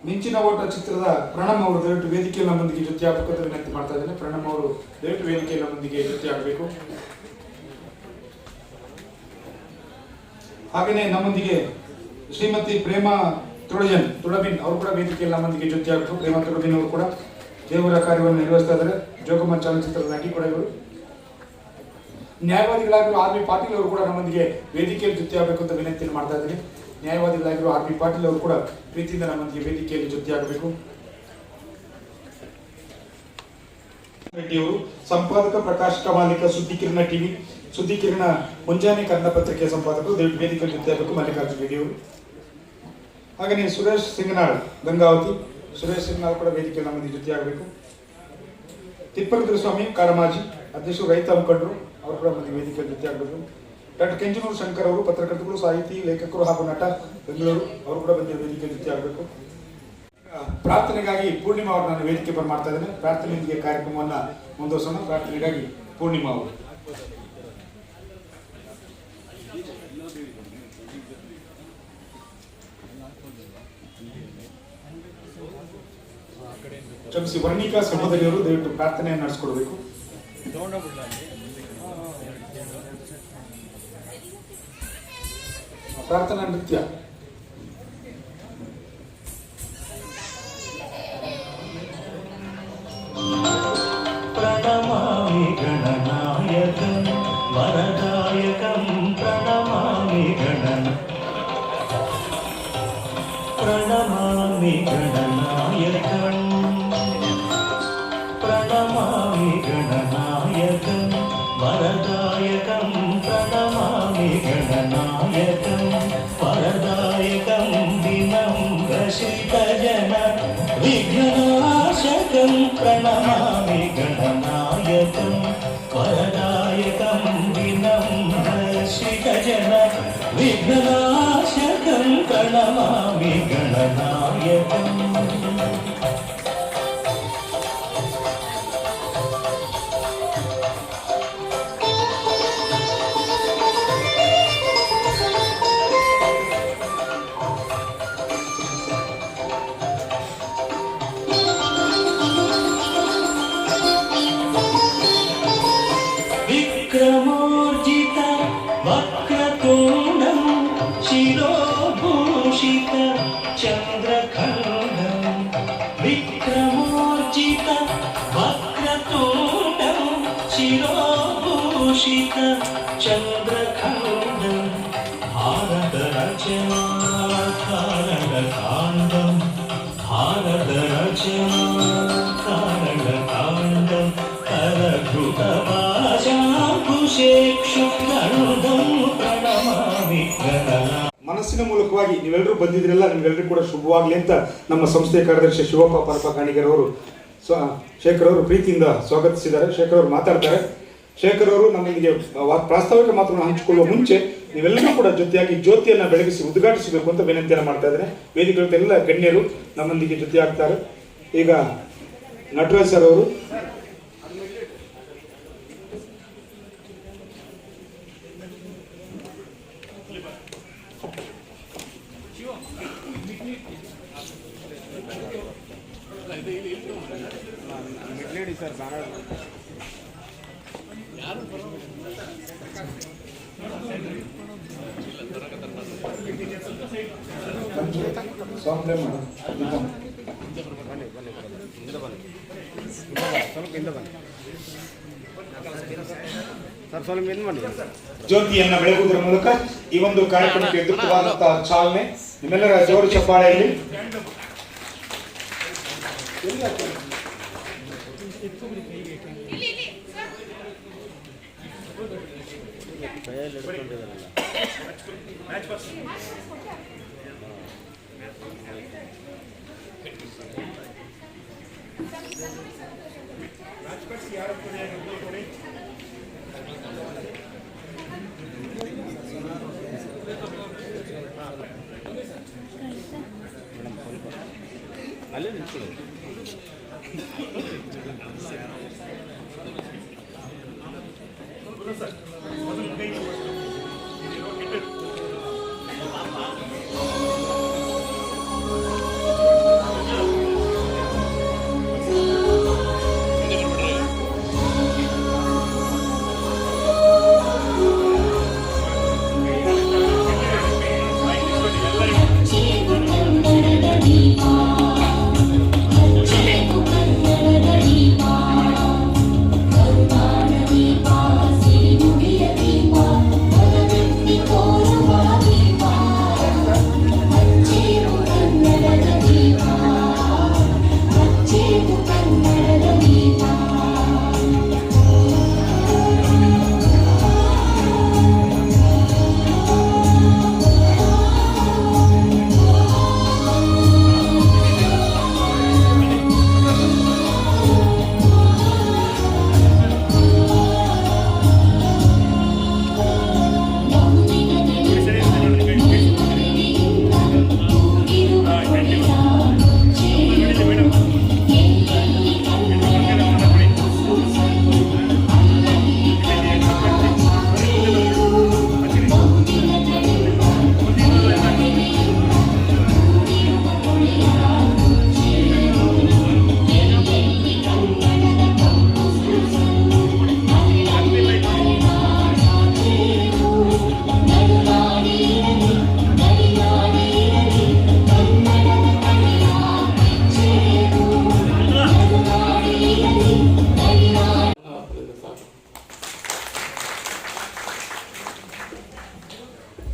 ಮಿಂಚಿನ ಓಟ ಚಿತ್ರದ ಪ್ರಣಮ್ ಅವರು ದಯವಿಟ್ಟು ವೇದಿಕೆಯಲ್ಲಿ ನಮ್ಮೊಂದಿಗೆ ಜೊತೆ ಆಗಬೇಕು ವಿನಂತಿ ಮಾಡ್ತಾ ಇದ್ದೇನೆ. ಪ್ರಣಮ್ ಅವರು ದಯವಿಟ್ಟು ವೇದಿಕೆಯಲ್ಲಿ ನಮ್ಮೊಂದಿಗೆ ಜೊತೆ ಆಗಬೇಕು. ಹಾಗೆಯೇ ನಮ್ಮೊಂದಿಗೆ ಶ್ರೀಮತಿ ಪ್ರೇಮಾ ತುಳಬಿನ್ ಅವರು ಕೂಡ ವೇದಿಕೆಯಲ್ಲಿ ನಮ್ಮೊಂದಿಗೆ ಜೊತೆ ಆಗಬೇಕು. ಪ್ರೇಮಾ ತುಳಬಿನ್ ಅವರು ಕೂಡ ದೇವರ ಕಾರ್ಯವನ್ನು ನಿರ್ವಹಿಸ್ತಾ ಇದ್ದಾರೆ. ಜೋಗಮ್ಮ ಚಲನಚಿತ್ರದ ನಟಿ ಕೂಡ ಇವರು. ನ್ಯಾಯವಾದಿಗಳಾಗಿರುವ ಆರ್ ಬಿ ಪಾಟೀಲ್ ಅವರು ಕೂಡ ನಮ್ಮೊಂದಿಗೆ ವೇದಿಕೆಯಲ್ಲಿ ಜೊತೆ ಆಗಬೇಕು ಅಂತ ವಿನಂತಿಯನ್ನು ಮಾಡ್ತಾ ಇದ್ದೀನಿ. ನ್ಯಾಯವಾದಿಗಳಾಗಿರುವ ಆರ್ ಬಿ ಪಾಟೀಲ್ ಅವರು ಕೂಡ ಪ್ರೀತಿಯಿಂದ ನಮ್ಮೊಂದಿಗೆ ವೇದಿಕೆಯಲ್ಲಿ ಜೊತೆ ಆಗಬೇಕು. ರೆಡ್ಡಿಯವರು ಸಂಪಾದಕ, ಪ್ರಕಾಶ್ ಕಮಾಲಿಕ, ಸುದ್ದಿಕಿರಣ ಟಿವಿ, ಸುದ್ದಿಕಿರಣ ಮುಂಜಾನೆ ಕನ್ನಡ ಪತ್ರಿಕೆಯ ಸಂಪಾದಕರು, ದಯವಿಟ್ಟು ವೇದಿಕೆಯಲ್ಲಿ ಜೊತೆ ಆಗಬೇಕು. ಮಲ್ಲಿಕಾರ್ಜುನ ರೆಡ್ಡಿಯವರು. ಹಾಗೆಯೇ ಸುರೇಶ್ ಸಿಂಗನಾಳ್ ಗಂಗಾವತಿ, ಸುರೇಶ್ ಸಿಂಗನಾಳ್ ಕೂಡ ವೇದಿಕೆಯಲ್ಲಿ ನಮ್ಮೊಂದಿಗೆ ಜೊತೆ ಆಗಬೇಕು. ತಿಪ್ಪರದ್ರ ಸ್ವಾಮಿ ಕಾರಮಾಜಿ, ಅಧ್ಯಕ್ಷರು ರೈತ ಮುಖಂಡರು, ಅವರು ಕೂಡ ನಮ್ಮೊಂದಿಗೆ ವೇದಿಕೆಯಲ್ಲಿ ಜೊತೆ ಆಗಬೇಕು. ಡಾಕ್ಟರ್ ಕೆಂಚನೂರು ಶಂಕರ್ ಅವರು ಪತ್ರಕರ್ತರು, ಸಾಹಿತಿ, ಲೇಖಕರು ಹಾಗೂ ನಟ, ಬೆಂಗಳೂರು, ಅವರು ಕೂಡ ಬಂದು ವೇದಿಕೆ ಜೊತೆ ಆಗಬೇಕು. ಪ್ರಾರ್ಥನೆಗಾಗಿ ಪೂರ್ಣಿಮಾ ಅವರು ನಾನು ವೇದಿಕೆ ಬರ್ ಮಾಡ್ತಾ ಇದ್ದೇನೆ. ಪ್ರಾರ್ಥನೆಯೊಂದಿಗೆ ಕಾರ್ಯಕ್ರಮವನ್ನು ಮುಂದುವರಿಸೋಣ. ಪ್ರಾರ್ಥನೆಗಾಗಿ ಪೂರ್ಣಿಮಾ ಅವರು. ಕ್ಷಮಿಸಿ, ವರ್ಣಿಕಾ ಸಹೋದರಿಯವರು ದಯವಿಟ್ಟು ಪ್ರಾರ್ಥನೆಯನ್ನು ನಡೆಸಿಕೊಡ್ಬೇಕು. ಪ್ರಾರ್ಥನಾ ನೃತ್ಯ. ಪ್ರಣಮಾಮಿ ಗಣನಾಯಕಂ ವರದಾಯಕಂ ಪ್ರಣಮಾಮಿ ಪ್ರಣಮಾಮಿ ಗಣನಾಯಕಂ ಪ್ರಣಮಾಮಿ ಗಣನಾಯಕಂ ವರದಾಯಕಂ ಪ್ರಣಮಾಮಿ ಗಣನಾಯಕಂ ವರದಾಯಕಂ ವಿನಮ್ರಶ್ರಿತಜನ ವಿಘ್ನನಾಶಕಂ ಪ್ರಣಮಾಮಿ ಗಣನಾಯಕಂ ವರದಾಯಕಂ ವಿನಮ್ರಶ್ರಿತಜನ ವಿಘ್ನನಾಶಕಂ ಪ್ರಣಮಾಮಿ ಗಣನಾಯಕಂ. ವಿಕ್ರಮೋರ್ಜಿತ ವಕ್ರತುಂಡಂ ಶಿರೋಭೂಷಿತ ಚಂದ್ರಖಂಡಂ ವಿಕ್ರಮೋರ್ಜಿತ ವಕ್ರತುಂಡಂ ಶಿರೋಭೂಷಿತ ಚಂದ್ರಖಂಡಂ ಭಾರತ ರಚನಾ ಕಾರಣಕಾಂಡಂ ಭಾರತ ರಚನಾ ಕಾರಣಕಾಂಡಂ ಮನಸ್ಸಿನ ಮೂಲಕವಾಗಿ ನೀವೆಲ್ಲರೂ ಬಂದಿದ್ರಲ್ಲ, ನಿಮ್ಗೆಲ್ಲರಿಗೂ ಕೂಡ ಶುಭವಾಗಲಿ ಅಂತ ನಮ್ಮ ಸಂಸ್ಥೆಯ ಕಾರ್ಯದರ್ಶಿ ಶಿವಪ್ಪ ಪರಪಕಾಣಿಗರ್ ಅವರು ಶೇಖರ್ ಅವರು ಪ್ರೀತಿಯಿಂದ ಸ್ವಾಗತಿಸಿದ್ದಾರೆ. ಶೇಖರ್ ಅವರು ಮಾತಾಡ್ತಾರೆ. ಶೇಖರ್ ಅವರು ನಮ್ಮೊಂದಿಗೆ ಪ್ರಾಸ್ತಾವಿಕ ಮಾತನ್ನು ಹಂಚಿಕೊಳ್ಳುವ ಮುಂಚೆ ನೀವೆಲ್ಲರೂ ಕೂಡ ಜೊತೆಯಾಗಿ ಜ್ಯೋತಿಯನ್ನು ಬೆಳಗಿಸಿ ಉದ್ಘಾಟಿಸಬೇಕು ಅಂತ ವಿನಂತಿಯನ್ನು ಮಾಡ್ತಾ ಇದ್ದೇನೆ. ವೇದಿಕೆಗಳ ಗಣ್ಯರು ನಮ್ಮೊಂದಿಗೆ ಜೊತೆ ಆಗ್ತಾರೆ. ಈಗ ನಟರಾಜ್ ಸರ್ ಅವರು ಜ್ಯೋತಿಯನ್ನ ಬೆಳಗುವುದರ ಮೂಲಕ ಈ ಒಂದು ಕಾರ್ಯಕ್ರಮಕ್ಕೆ ಅದ್ಭುತವಾದಂತಹ ಚಾಲನೆ. ನಿಮ್ಮೆಲ್ಲರ ಜೋರು ಚಪ್ಪಾಳೆಯಲ್ಲಿ ಅಲ್ಲೇ ನಿಂತ್ಕೊಳ್ಳಿ.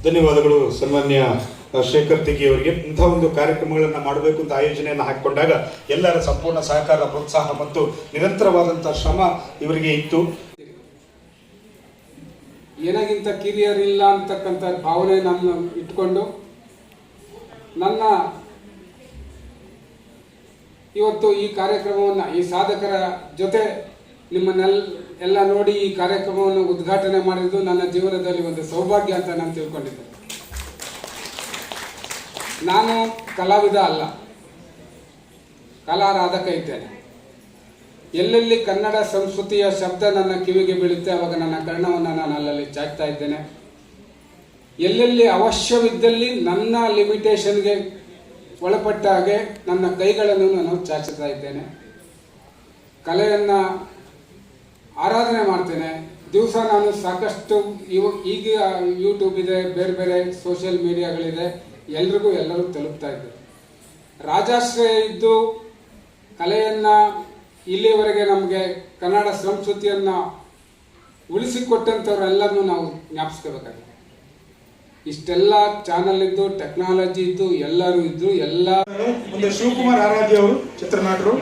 ಧನ್ಯವಾದಗಳು ಸನ್ಮಾನ್ಯ ಶೇಖರ್ ತಿಗಿ ಅವರಿಗೆ. ಇಂಥ ಒಂದು ಕಾರ್ಯಕ್ರಮಗಳನ್ನು ಮಾಡಬೇಕು ಅಂತ ಆಯೋಜನೆಯನ್ನು ಹಾಕಿಕೊಂಡಾಗ ಎಲ್ಲರ ಸಂಪೂರ್ಣ ಸಹಕಾರ, ಪ್ರೋತ್ಸಾಹ ಮತ್ತು ನಿರಂತರವಾದಂಥ ಶ್ರಮ ಇವರಿಗೆ ಇತ್ತು. ಏನಾಗಿಂತ ಕಿರಿಯರ್ ಇಲ್ಲ ಅಂತಕ್ಕಂಥ ಭಾವನೆ ನಾನು ಇಟ್ಕೊಂಡು ನನ್ನ ಇವತ್ತು ಈ ಕಾರ್ಯಕ್ರಮವನ್ನು ಈ ಸಾಧಕರ ಜೊತೆ ನಿಮ್ಮನ್ನೆಲ್ಲ ನೋಡಿ ಈ ಕಾರ್ಯಕ್ರಮವನ್ನು ಉದ್ಘಾಟನೆ ಮಾಡಿದ್ದು ನನ್ನ ಜೀವನದಲ್ಲಿ ಒಂದು ಸೌಭಾಗ್ಯ ಅಂತ ನಾನು ತಿಳ್ಕೊಂಡಿದ್ದೆ. ನಾನು ಕಲಾವಿದ ಅಲ್ಲ, ಕಲಾರಾಧಕ ಇದ್ದೇನೆ. ಎಲ್ಲೆಲ್ಲಿ ಕನ್ನಡ ಸಂಸ್ಕೃತಿಯ ಶಬ್ದ ನನ್ನ ಕಿವಿಗೆ ಬೀಳುತ್ತೆ ಅವಾಗ ನನ್ನ ಕರ್ಣವನ್ನು ನಾನು ಅಲ್ಲಲ್ಲಿ ಚಾಚ್ತಾ ಇದ್ದೇನೆ. ಎಲ್ಲೆಲ್ಲಿ ಅವಶ್ಯವಿದ್ದಲ್ಲಿ ನನ್ನ ಲಿಮಿಟೇಷನ್ಗೆ ಒಳಪಟ್ಟ ಹಾಗೆ ನನ್ನ ಕೈಗಳನ್ನು ನಾನು ಚಾಚುತ್ತಾ ಇದ್ದೇನೆ. ಕಲೆಯನ್ನು ಆರಾಧನೆ ಮಾಡ್ತೇನೆ. ದಿವಸ ನಾನು ಸಾಕಷ್ಟು ಈಗ ಯೂಟ್ಯೂಬ್ ಇದೆ, ಬೇರೆ ಬೇರೆ ಸೋಷಿಯಲ್ ಮೀಡಿಯಾಗಳಿದೆ, ಎಲ್ಲರೂ ತಲುಪ್ತಾ ಇದ್ದಾರೆ. ರಾಜಾಶ್ರಯ ಇದ್ದು ಕಲೆಯನ್ನು ಇಲ್ಲಿವರೆಗೆ ನಮಗೆ ಕನ್ನಡ ಸಂಸ್ಕೃತಿಯನ್ನು ಉಳಿಸಿಕೊಟ್ಟಂಥವ್ರೆಲ್ಲರನ್ನೂ ನಾವು ಜ್ಞಾಪಿಸ್ಕೋಬೇಕಾಗಿದೆ. ಇಷ್ಟೆಲ್ಲ ಚಾನಲ್ ಇದ್ದು, ಟೆಕ್ನಾಲಜಿ ಇದ್ದು, ಎಲ್ಲರೂ ಇದ್ದು, ಎಲ್ಲ ಮುಂದೆ ಶಿವಕುಮಾರ್ ಆರಾಧ್ಯ ಅವರು ಚಿತ್ರನಟರು.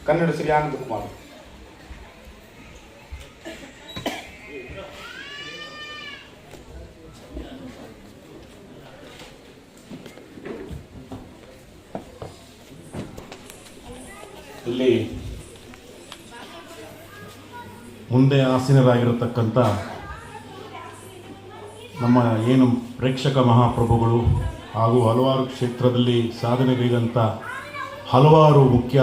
ಕನ್ನಡ ಶ್ರೀ ಆನಂದ ಕುಮಾರ್. ಇಲ್ಲಿ ಮುಂದೆ ಆಸೀನರಾಗಿರತಕ್ಕಂಥ ನಮ್ಮ ಏನು ಪ್ರೇಕ್ಷಕ ಮಹಾಪ್ರಭುಗಳು ಹಾಗೂ ಹಲವಾರು ಕ್ಷೇತ್ರದಲ್ಲಿ ಸಾಧನೆಗೈದಂಥ ಹಲವಾರು ಮುಖ್ಯ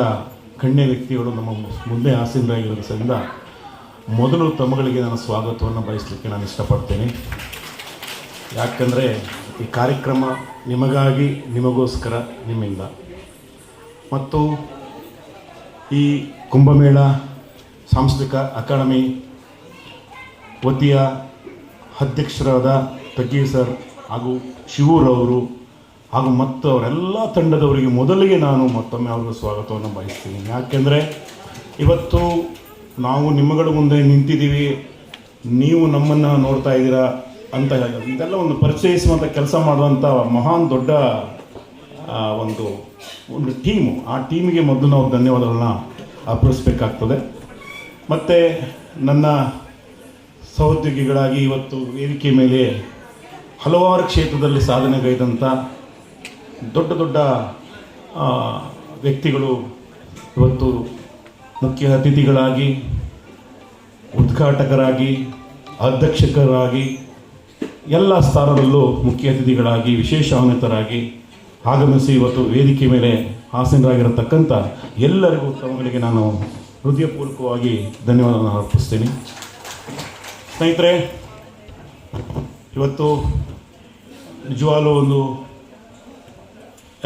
ಗಣ್ಯ ವ್ಯಕ್ತಿಗಳು ನಮ್ಮ ಮುಂದೆ ಆಸೀನರಾಗಿರೋದ್ರಿಂದ ಮೊದಲು ತಮ್ಮಗಳಿಗೆ ನಾನು ಸ್ವಾಗತವನ್ನು ಬಯಸಲಿಕ್ಕೆ ನಾನು ಇಷ್ಟಪಡ್ತೇನೆ. ಯಾಕಂದರೆ ಈ ಕಾರ್ಯಕ್ರಮ ನಿಮಗಾಗಿ, ನಿಮಗೋಸ್ಕರ, ನಿಮ್ಮಿಂದ. ಮತ್ತು ಈ ಕುಂಭಮೇಳ ಸಾಂಸ್ಕೃತಿಕ ಅಕಾಡೆಮಿ ವತಿಯ ಅಧ್ಯಕ್ಷರಾದ ತಗ್ಗಿ ಸರ್ ಹಾಗೂ ಶಿವೂರವರು ಹಾಗೂ ಮತ್ತು ಅವರೆಲ್ಲ ತಂಡದವರಿಗೆ ಮೊದಲಿಗೆ ನಾನು ಮತ್ತೊಮ್ಮೆ ಅವ್ರಿಗೆ ಸ್ವಾಗತವನ್ನು ಬಯಸ್ತೀನಿ. ಯಾಕೆಂದರೆ ಇವತ್ತು ನಾವು ನಿಮ್ಮಗಳ ಮುಂದೆ ನಿಂತಿದ್ದೀವಿ, ನೀವು ನಮ್ಮನ್ನು ನೋಡ್ತಾ ಇದ್ದೀರಾ ಅಂತ ಇದೆಲ್ಲ ಒಂದು ಪರಿಚಯಿಸುವಂಥ ಕೆಲಸ ಮಾಡುವಂಥ ಮಹಾನ್ ದೊಡ್ಡ ಒಂದು ಒಂದು ಟೀಮು, ಆ ಟೀಮಿಗೆ ಮೊದಲು ನಾವು ಧನ್ಯವಾದಗಳನ್ನ ಅರ್ಪಿಸಬೇಕಾಗ್ತದೆ. ಮತ್ತು ನನ್ನ ಸಹೋದ್ಯೋಗಿಗಳಾಗಿ ಇವತ್ತು ವೇದಿಕೆ ಮೇಲೆ ಹಲವಾರು ಕ್ಷೇತ್ರದಲ್ಲಿ ಸಾಧನೆಗೈದಂಥ ದೊಡ್ಡ ದೊಡ್ಡ ವ್ಯಕ್ತಿಗಳು ಇವತ್ತು ಮುಖ್ಯ ಅತಿಥಿಗಳಾಗಿ, ಉದ್ಘಾಟಕರಾಗಿ, ಅಧ್ಯಕ್ಷಕರಾಗಿ, ಎಲ್ಲ ಸ್ಥಾನದಲ್ಲೂ ಮುಖ್ಯ ಅತಿಥಿಗಳಾಗಿ, ವಿಶೇಷ ಆಹ್ವಾನಿತರಾಗಿ ಆಗಮಿಸಿ ಇವತ್ತು ವೇದಿಕೆ ಮೇಲೆ ಆಸೀನರಾಗಿರತಕ್ಕಂಥ ಎಲ್ಲರಿಗೂ ತಮ್ಮಗಳಿಗೆ ನಾನು ಹೃದಯಪೂರ್ವಕವಾಗಿ ಧನ್ಯವಾದವನ್ನು ಅರ್ಪಿಸ್ತೀನಿ. ಸ್ನೇಹಿತರೆ, ಇವತ್ತು ನಿಜವಾಗ್ಲೂ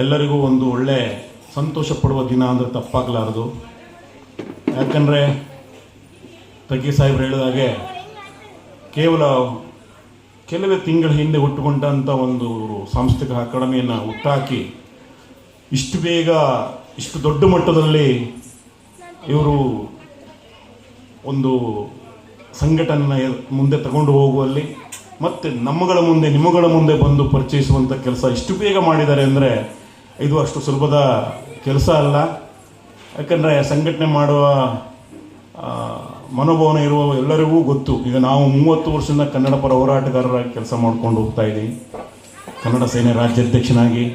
ಎಲ್ಲರಿಗೂ ಒಂದು ಒಳ್ಳೆ ಸಂತೋಷ ಪಡುವ ದಿನ ಅಂದರೆ ತಪ್ಪಾಗಲಾರದು. ಯಾಕಂದರೆ ತಗ್ಗಿ ಸಾಹೇಬ್ರು ಹೇಳಿದಾಗೆ ಕೆಲವೇ ತಿಂಗಳ ಹಿಂದೆ ಹುಟ್ಟುಕೊಂಡಂಥ ಒಂದು ಸಾಂಸ್ಕೃತಿಕ ಅಕಾಡೆಮಿಯನ್ನು ಹುಟ್ಟಾಕಿ ಇಷ್ಟು ಬೇಗ ಇಷ್ಟು ದೊಡ್ಡ ಮಟ್ಟದಲ್ಲಿ ಇವರು ಒಂದು ಸಂಘಟನೆ ಮುಂದೆ ತಗೊಂಡು ಹೋಗುವಲ್ಲಿ ಮತ್ತು ನಿಮ್ಮಗಳ ಮುಂದೆ ಬಂದು ಪರಿಚಯಿಸುವಂಥ ಕೆಲಸ ಇಷ್ಟು ಬೇಗ ಮಾಡಿದ್ದಾರೆ ಅಂದರೆ ಇದು ಅಷ್ಟು ಸುಲಭದ ಕೆಲಸ ಅಲ್ಲ. ಯಾಕಂದರೆ ಸಂಘಟನೆ ಮಾಡುವ ಮನೋಭಾವನೆ ಇರುವ ಎಲ್ಲರಿಗೂ ಗೊತ್ತು. ಈಗ ನಾವು 30 ವರ್ಷದಿಂದ ಕನ್ನಡ ಪರ ಹೋರಾಟಗಾರರಾಗಿ ಕೆಲಸ ಮಾಡ್ಕೊಂಡು ಹೋಗ್ತಾ ಇದ್ದೀವಿ. ಕನ್ನಡ ಸೇನೆ ರಾಜ್ಯಾಧ್ಯಕ್ಷನಾಗಿ,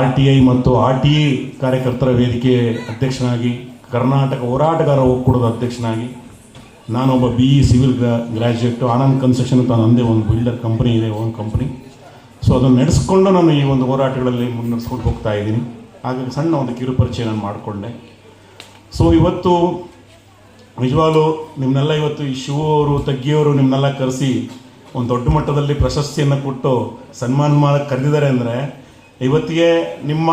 RTI ಮತ್ತು RTE ಕಾರ್ಯಕರ್ತರ ವೇದಿಕೆ ಅಧ್ಯಕ್ಷನಾಗಿ, ಕರ್ನಾಟಕ ಹೋರಾಟಗಾರ ಒಕ್ಕೂಟದ ಅಧ್ಯಕ್ಷನಾಗಿ, ನಾನೊಬ್ಬ BE civil graduate. Anand construction ಅಂತ ನನ್ನದೇ ಒಂದು ಬಿಲ್ಡರ್ ಕಂಪ್ನಿ ಇದೆ, ಓನ್ ಕಂಪ್ನಿ. ಸೊ ಅದನ್ನು ನಡೆಸ್ಕೊಂಡು ನಾನು ಈ ಒಂದು ಹೋರಾಟಗಳಲ್ಲಿ ಮುನ್ನಡೆಸ್ಕೊಂಡು ಹೋಗ್ತಾ ಇದ್ದೀನಿ. ಹಾಗಾಗಿ ಸಣ್ಣ ಒಂದು ಕಿರುಪರಿಚಯ ನಾನು ಮಾಡಿಕೊಂಡೆ. ಸೊ ಇವತ್ತು ನಿಜವಾಗ್ಲೂ ನಿಮ್ಮನ್ನೆಲ್ಲ ಇವತ್ತು ಈ ಶಿವರು ತಗ್ಗಿಯವರು ನಿಮ್ಮನ್ನೆಲ್ಲ ಕರೆಸಿ ಒಂದು ದೊಡ್ಡ ಮಟ್ಟದಲ್ಲಿ ಪ್ರಶಸ್ತಿಯನ್ನು ಕೊಟ್ಟು ಸನ್ಮಾನ ಮಾಡಕ್ಕೆ ಕರೆದಿದ್ದಾರೆ ಅಂದರೆ ಇವತ್ತಿಗೆ ನಿಮ್ಮ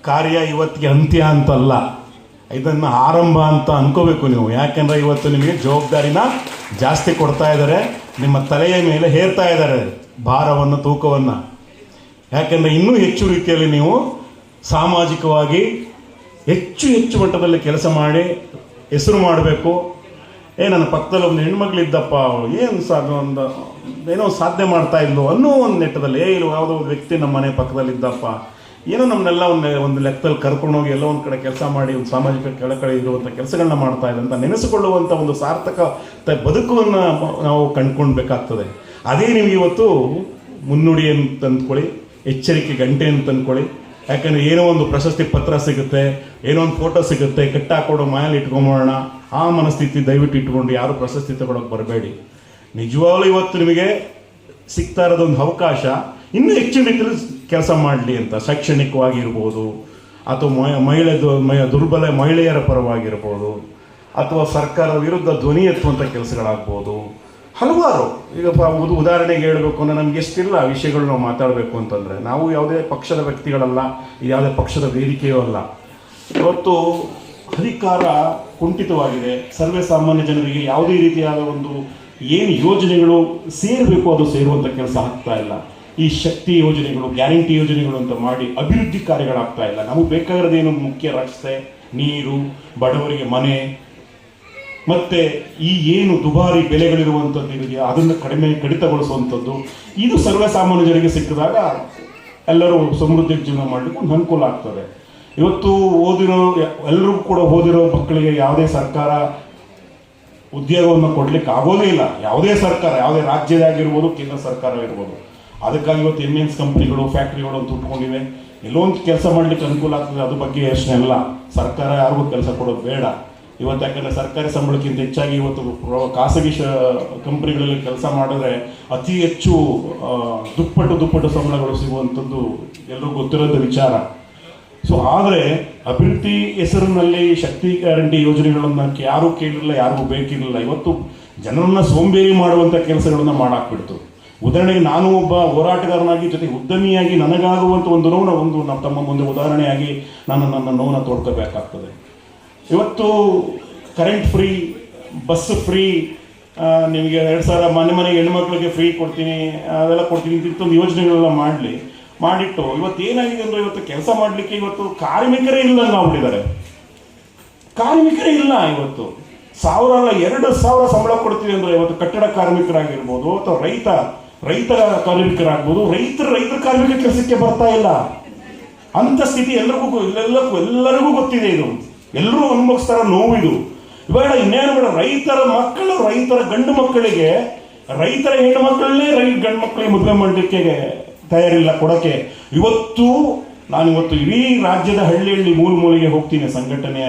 ಕಾರ್ಯ ಇವತ್ತಿಗೆ ಅಂತ್ಯ ಅಂತಲ್ಲ, ಇದನ್ನು ಆರಂಭ ಅಂತ ಅನ್ಕೋಬೇಕು ನೀವು. ಯಾಕೆಂದರೆ ಇವತ್ತು ನಿಮಗೆ ಜವಾಬ್ದಾರಿನ ಜಾಸ್ತಿ ಕೊಡ್ತಾ ಇದ್ದಾರೆ, ನಿಮ್ಮ ತಲೆಯ ಮೇಲೆ ಹೇರ್ತಾ ಇದ್ದಾರೆ ಭಾರವನ್ನು, ತೂಕವನ್ನು. ಯಾಕೆಂದರೆ ಇನ್ನೂ ಹೆಚ್ಚು ರೀತಿಯಲ್ಲಿ ನೀವು ಸಾಮಾಜಿಕವಾಗಿ ಹೆಚ್ಚು ಮಟ್ಟದಲ್ಲಿ ಕೆಲಸ ಮಾಡಿ ಹೆಸರು ಮಾಡಬೇಕು. ನನ್ನ ಪಕ್ಕದಲ್ಲಿ ಒಂದು ಹೆಣ್ಮಕ್ಳಿದ್ದಪ್ಪ, ಏನೋ ಸಾಧನೆ ಮಾಡ್ತಾ ಇದ್ಲು ಅನ್ನೋ ಒಂದು ನೆಟ್ಟದಲ್ಲಿ, ಯಾವುದೋ ಒಂದು ವ್ಯಕ್ತಿ ನಮ್ಮ ಮನೆ ಪಕ್ಕದಲ್ಲಿದ್ದಪ್ಪ, ಏನೋ ನಮ್ಮನ್ನೆಲ್ಲ ಒಂದು ಲೆಕ್ಕದಲ್ಲಿ ಕರ್ಕೊಂಡೋಗಿ ಎಲ್ಲೋ ಒಂದು ಕಡೆ ಕೆಲಸ ಮಾಡಿ ಒಂದು ಸಾಮಾಜಿಕ ಕೆಳಕಡೆ ಇರುವಂಥ ಕೆಲಸಗಳನ್ನ ಮಾಡ್ತಾ ಇದೆ ಅಂತ ನೆನೆಸಿಕೊಳ್ಳುವಂಥ ಒಂದು ಸಾರ್ಥಕ ಬದುಕನ್ನು ನಾವು ಕಂಡುಕೊಳ್ಬೇಕಾಗ್ತದೆ. ಅದೇ ನಿಮಗೆ ಇವತ್ತು ಮುನ್ನುಡಿ ಅಂತ ಅಂದ್ಕೊಳ್ಳಿ, ಎಚ್ಚರಿಕೆ ಗಂಟೆ ಅಂತ ಅಂದ್ಕೊಳ್ಳಿ. ಯಾಕಂದರೆ ಏನೋ ಒಂದು ಪ್ರಶಸ್ತಿ ಪತ್ರ ಸಿಗುತ್ತೆ, ಏನೋ ಒಂದು ಫೋಟೋ ಸಿಗುತ್ತೆ, ಕಟ್ಟಾಕೊಡೋ ಮಾಯಲ್ಲಿ ಇಟ್ಕೊಂಬೋಣ, ಆ ಮನಸ್ಥಿತಿ ದಯವಿಟ್ಟು ಇಟ್ಕೊಂಡು ಯಾರು ಪ್ರಶಸ್ತಿ ತಗೊಳಕ್ಕೆ ಬರಬೇಡಿ. ನಿಜವಾಗ್ಲೂ ಇವತ್ತು ನಿಮಗೆ ಸಿಗ್ತಾ ಇರೋದೊಂದು ಅವಕಾಶ ಇನ್ನೂ ಹೆಚ್ಚಿನ ರೀತಿಯಲ್ಲಿ ಕೆಲಸ ಮಾಡಲಿ ಅಂತ, ಶೈಕ್ಷಣಿಕವಾಗಿ ಇರ್ಬೋದು, ಅಥವಾ ದುರ್ಬಲ ಮಹಿಳೆಯರ ಪರವಾಗಿರ್ಬೋದು, ಅಥವಾ ಸರ್ಕಾರದ ವಿರುದ್ಧ ಧ್ವನಿ ಎತ್ತುವಂಥ ಕೆಲಸಗಳಾಗ್ಬೋದು, ಹಲವಾರು. ಈಗ ಉದಾಹರಣೆಗೆ ಹೇಳಬೇಕು ಅಂದರೆ ನಮ್ಗೆ ಎಷ್ಟಿಲ್ಲ ವಿಷಯಗಳು ನಾವು ಮಾತಾಡಬೇಕು ಅಂತಂದರೆ, ನಾವು ಯಾವುದೇ ಪಕ್ಷದ ವ್ಯಕ್ತಿಗಳಲ್ಲ, ಯಾವುದೇ ಪಕ್ಷದ ವೇದಿಕೆಯೂ ಅಲ್ಲ. ಇವತ್ತು ಅಧಿಕಾರ ಕುಂಠಿತವಾಗಿದೆ. ಸರ್ವೇ ಸಾಮಾನ್ಯ ಜನರಿಗೆ ಯಾವುದೇ ರೀತಿಯಾದ ಒಂದು ಏನು ಯೋಜನೆಗಳು ಸೇರಬೇಕು ಅದು ಸೇರುವಂಥ ಕೆಲಸ ಆಗ್ತಾ ಇಲ್ಲ. ಈ ಶಕ್ತಿ ಯೋಜನೆಗಳು, ಗ್ಯಾರಂಟಿ ಯೋಜನೆಗಳು ಅಂತ ಮಾಡಿ ಅಭಿವೃದ್ಧಿ ಕಾರ್ಯಗಳಾಗ್ತಾ ಇಲ್ಲ. ನಮಗೆ ಬೇಕಾಗಿರೋದೇನು? ಮುಖ್ಯ ರಸ್ತೆ, ನೀರು, ಬಡವರಿಗೆ ಮನೆ, ಮತ್ತು ಈ ಏನು ದುಬಾರಿ ಬೆಲೆಗಳಿರುವಂಥದ್ದು ಇದೆಯಾ ಅದನ್ನು ಕಡಿತಗೊಳಿಸುವಂಥದ್ದು. ಇದು ಸರ್ವೇ ಸಾಮಾನ್ಯ ಜನರಿಗೆ ಸಿಕ್ಕಿದಾಗ ಎಲ್ಲರೂ ಸಮೃದ್ಧಿ ಜೀವನ ಮಾಡಲಿಕ್ಕೆ ಒಂದು ಅನುಕೂಲ ಆಗ್ತದೆ. ಇವತ್ತು ಎಲ್ಲರಿಗೂ ಕೂಡ ಓದಿರೋ ಮಕ್ಕಳಿಗೆ ಯಾವುದೇ ಸರ್ಕಾರ ಉದ್ಯೋಗವನ್ನು ಕೊಡಲಿಕ್ಕೆ ಆಗೋದೇ ಇಲ್ಲ. ಯಾವುದೇ ಸರ್ಕಾರ, ಯಾವುದೇ ರಾಜ್ಯದಾಗಿರ್ಬೋದು, ಕೇಂದ್ರ ಸರ್ಕಾರ ಇರ್ಬೋದು. ಅದಕ್ಕಾಗಿ ಇವತ್ತು MNC ಕಂಪ್ನಿಗಳು, ಫ್ಯಾಕ್ಟ್ರಿಗಳು ಅಂತ ಉಟ್ಕೊಂಡಿವೆ. ಎಲ್ಲೋ ಒಂದು ಕೆಲಸ ಮಾಡಲಿಕ್ಕೆ ಅನುಕೂಲ ಆಗ್ತದೆ, ಅದ್ರ ಬಗ್ಗೆ ಯೋಚನೆ ಇಲ್ಲ. ಸರ್ಕಾರ ಯಾರಿಗೂ ಕೆಲಸ ಕೊಡೋದು ಬೇಡ ಇವತ್ತು. ಯಾಕಂದರೆ ಸರ್ಕಾರಿ ಸಂಬಳಕ್ಕಿಂತ ಹೆಚ್ಚಾಗಿ ಇವತ್ತು ಖಾಸಗಿ ಕಂಪ್ನಿಗಳಲ್ಲಿ ಕೆಲಸ ಮಾಡಿದ್ರೆ ಅತಿ ಹೆಚ್ಚು ದುಪ್ಪಟ್ಟು ಸಂಬಳಗಳು ಸಿಗುವಂಥದ್ದು ಎಲ್ಲರಿಗೂ ಗೊತ್ತಿರೋದು ವಿಚಾರ. ಸೊ ಆದರೆ ಅಭಿವೃದ್ಧಿ ಹೆಸರಿನಲ್ಲಿ ಶಕ್ತಿ ಗ್ಯಾರಂಟಿ ಯೋಜನೆಗಳನ್ನು ಯಾರೂ ಕೇಳಿರಲಿಲ್ಲ, ಯಾರಿಗೂ ಬೇಕಿರಲಿಲ್ಲ. ಇವತ್ತು ಜನರನ್ನು ಸೋಂಬೇರಿ ಮಾಡುವಂಥ ಕೆಲಸಗಳನ್ನು ಮಾಡಾಕ್ಬಿಡ್ತು. ಉದಾಹರಣೆಗೆ ನಾನು ಒಬ್ಬ ಹೋರಾಟಗಾರನಾಗಿ ಜೊತೆಗೆ ಉದ್ಯಮಿಯಾಗಿ ನನಗಾಗುವಂಥ ಒಂದು ನೋವನ್ನು ತಮ್ಮ ಮುಂದೆ ಉದಾಹರಣೆಯಾಗಿ ನಾನು ನನ್ನ ನೋವನ್ನು ತೋಡ್ಕೋಬೇಕಾಗ್ತದೆ. ಇವತ್ತು ಕರೆಂಟ್ ಫ್ರೀ, ಬಸ್ ಫ್ರೀ, ನಿಮಗೆ 2000 ಮನೆಗೆ ಹೆಣ್ಮಕ್ಳಿಗೆ ಫ್ರೀ ಕೊಡ್ತೀನಿ, ಅದೆಲ್ಲ ಕೊಡ್ತೀನಿ ಇಂಥೊಂದು ಯೋಜನೆಗಳೆಲ್ಲ ಮಾಡಿಟ್ಟು ಇವತ್ತು ಏನಾಗಿದೆ ಅಂದರೆ ಇವತ್ತು ಕೆಲಸ ಮಾಡಲಿಕ್ಕೆ ಇವತ್ತು ಕಾರ್ಮಿಕರೇ ಇಲ್ಲ ಆಗ್ಬಿಟ್ಟಿದ್ದಾರೆ. ಕಾರ್ಮಿಕರೇ ಇಲ್ಲ. ಇವತ್ತು 1000 ಅಲ್ಲ 2000 ಸಂಬಳ ಕೊಡ್ತೀವಿ ಅಂದರೆ ಇವತ್ತು ಕಟ್ಟಡ ಕಾರ್ಮಿಕರಾಗಿರ್ಬೋದು, ಅಥವಾ ರೈತ ಕಾರ್ಮಿಕರಾಗ್ಬೋದು, ರೈತರ ಕಾರ್ಮಿಕ ಕೆಲಸಕ್ಕೆ ಬರ್ತಾ ಇಲ್ಲ. ಅಂಥ ಸ್ಥಿತಿ ಎಲ್ಲರಿಗೂ ಗೊತ್ತಿದೆ. ಇದು ಎಲ್ಲರೂ ಅನುಭವಿಸ್ತಾರ ನೋವು. ಇದು ಬೇಡ, ಇನ್ನೇನು ಬೇಡ. ರೈತರ ಮಕ್ಕಳು, ರೈತರ ಗಂಡು ಮಕ್ಕಳಿಗೆ, ರೈತರ ಹೆಣ್ಣು ಮಕ್ಕಳನ್ನೇ ಗಂಡು ಮಕ್ಕಳಿಗೆ ಮದುವೆ ಮಾಡಲಿಕ್ಕೆ ತಯಾರಿಲ್ಲ ಕೊಡೋಕ್ಕೆ. ನಾನಿವತ್ತು ಇಡೀ ರಾಜ್ಯದ ಹಳ್ಳಿ ಮೂಲೆಗೆ ಹೋಗ್ತೀನಿ ಸಂಘಟನೆ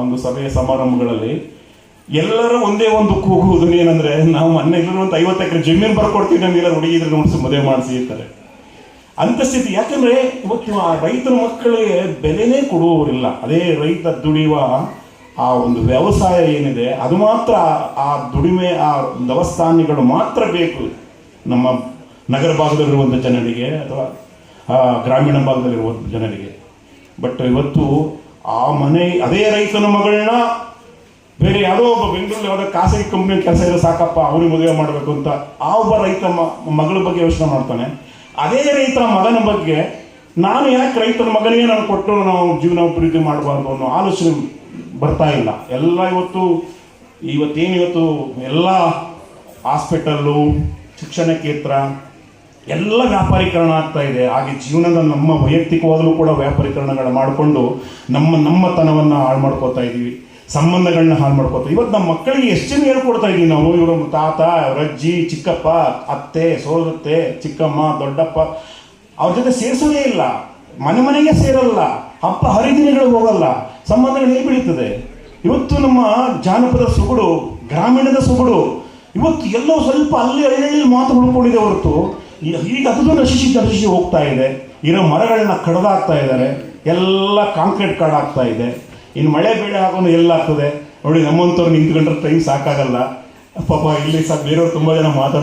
ಒಂದು ಸಭೆ ಸಮಾರಂಭಗಳಲ್ಲಿ. ಎಲ್ಲರೂ ಒಂದೇ ಒಂದು ಕೂಗುವುದು ಏನಂದ್ರೆ, ನಾವು ಮೊನ್ನೆ ಇಲ್ಲಿರುವಂಥ 50 ಎಕರೆ ಜಮೀನು ಬರ್ಕೊಡ್ತೀವಿ, ನಮಗೆಲ್ಲ ಹುಡುಗಿದ್ರೆ ನೋಡಿಸಿ ಮದುವೆ ಮಾಡಿಸಿ ಇರ್ತಾರೆ. ಅಂಥ ಸ್ಥಿತಿ. ಯಾಕಂದ್ರೆ ಇವತ್ತು ಆ ರೈತರ ಮಕ್ಕಳಿಗೆ ಬೆಲೆನೇ ಕೊಡುವವರಿಲ್ಲ. ಅದೇ ರೈತ ದುಡಿಯುವ ಆ ಒಂದು ವ್ಯವಸಾಯ ಏನಿದೆ ಅದು ಮಾತ್ರ, ಆ ದುಡಿಮೆ, ಆ ದವಸ್ಥಾನಿಗಳು ಮಾತ್ರ ಬೇಕು ನಮ್ಮ ನಗರ ಭಾಗದಲ್ಲಿರುವಂಥ ಜನರಿಗೆ ಅಥವಾ ಗ್ರಾಮೀಣ ಭಾಗದಲ್ಲಿರುವಂಥ ಜನರಿಗೆ. ಬಟ್ ಇವತ್ತು ಆ ಅದೇ ರೈತನ ಮಗಳನ್ನ ಬೇರೆ ಯಾವುದೋ ಒಬ್ಬ ಬೆಂಗಳೂರಲ್ಲಿ ಯಾವುದೋ ಖಾಸಗಿ ಕಂಪ್ನಿ ಕೆಲಸ ಇರೋ ಸಾಕಪ್ಪ ಅವ್ರಿಗೆ ಮದುವೆ ಮಾಡಬೇಕು ಅಂತ ಆ ಒಬ್ಬ ರೈತ ಮಗಳ ಬಗ್ಗೆ ಯೋಚನೆ ಮಾಡ್ತಾನೆ. ಅದೇ ರೈತರ ಮಗನ ಬಗ್ಗೆ ನಾನು ಯಾಕೆ ರೈತರ ಮಗನಿಗೆ ನಾನು ಕೊಟ್ಟು ನಾವು ಜೀವನ ಪ್ರೀತಿ ಮಾಡಬಾರ್ದು ಅನ್ನೋ ಆಲೋಚನೆ ಬರ್ತಾ ಇಲ್ಲ. ಎಲ್ಲ ಇವತ್ತೇನು ಎಲ್ಲ ಹಾಸ್ಪಿಟಲ್ಲು, ಶಿಕ್ಷಣ ಕ್ಷೇತ್ರ ಎಲ್ಲ ವ್ಯಾಪಾರೀಕರಣ ಆಗ್ತಾ ಇದೆ. ಹಾಗೆ ಜೀವನದ ನಮ್ಮ ವೈಯಕ್ತಿಕವಾಗಲೂ ಕೂಡ ವ್ಯಾಪಾರೀಕರಣಗಳು ಮಾಡಿಕೊಂಡು ನಮ್ಮತನವನ್ನು ಹಾಳು ಮಾಡ್ಕೋತಾ ಇದ್ದೀವಿ, ಸಂಬಂಧಗಳನ್ನ ಹಾಳು ಮಾಡ್ಕೋತಾ. ಇವತ್ತು ನಮ್ಮ ಮಕ್ಕಳಿಗೆ ಎಷ್ಟು ಜನ ಹೇಳ್ಕೊಡ್ತಾ ಇದ್ದೀವಿ ನಾವು, ಇವರು ತಾತ, ರಜ್ಜಿ, ಚಿಕ್ಕಪ್ಪ, ಅತ್ತೆ, ಸೋದತ್ತೆ, ಚಿಕ್ಕಮ್ಮ, ದೊಡ್ಡಪ್ಪ, ಅವ್ರ ಜೊತೆ ಸೇರಿಸೋದೇ ಇಲ್ಲ. ಮನೆಗೆ ಸೇರಲ್ಲ, ಹಬ್ಬ ಹರಿದಿನಗಳಿಗೆ ಹೋಗಲ್ಲ, ಸಂಬಂಧಗಳು ಹೇಗೆ ಬೆಳೀತದೆ? ಇವತ್ತು ನಮ್ಮ ಜಾನಪದ ಸೊಗಡು, ಗ್ರಾಮೀಣದ ಸೊಗಡು ಇವತ್ತು ಎಲ್ಲೋ ಸ್ವಲ್ಪ ಅಲ್ಲಿ ಮಾತು ಉಳ್ಕೊಂಡಿದೆ ಹೊರತು ಈಗ ಅದು ನಶಿಸಿ ಹೋಗ್ತಾ ಇದೆ. ಇರೋ ಮರಗಳನ್ನ ಕಡ್ದಾಗ್ತಾ ಇದ್ದಾರೆ, ಎಲ್ಲ ಕಾಂಕ್ರೀಟ್ ಕಾಡಾಗ್ತಾ ಇದೆ. ಇನ್ನು ಮಳೆ ಬೆಳೆ ಹಾಕೊಂಡು ಎಲ್ಲಾಗ್ತದೆ ನೋಡಿ. ನಮ್ಮಂಥವ್ರು ನಿಂತ್ಕೊಂಡ್ರೆ ಟೈಮ್ ಸಾಕಾಗಲ್ಲ ಪಾಪ. ಇಲ್ಲಿ ಬೇರೆಯವ್ರು ತುಂಬ ಜನ ಮಾತಾಡೋ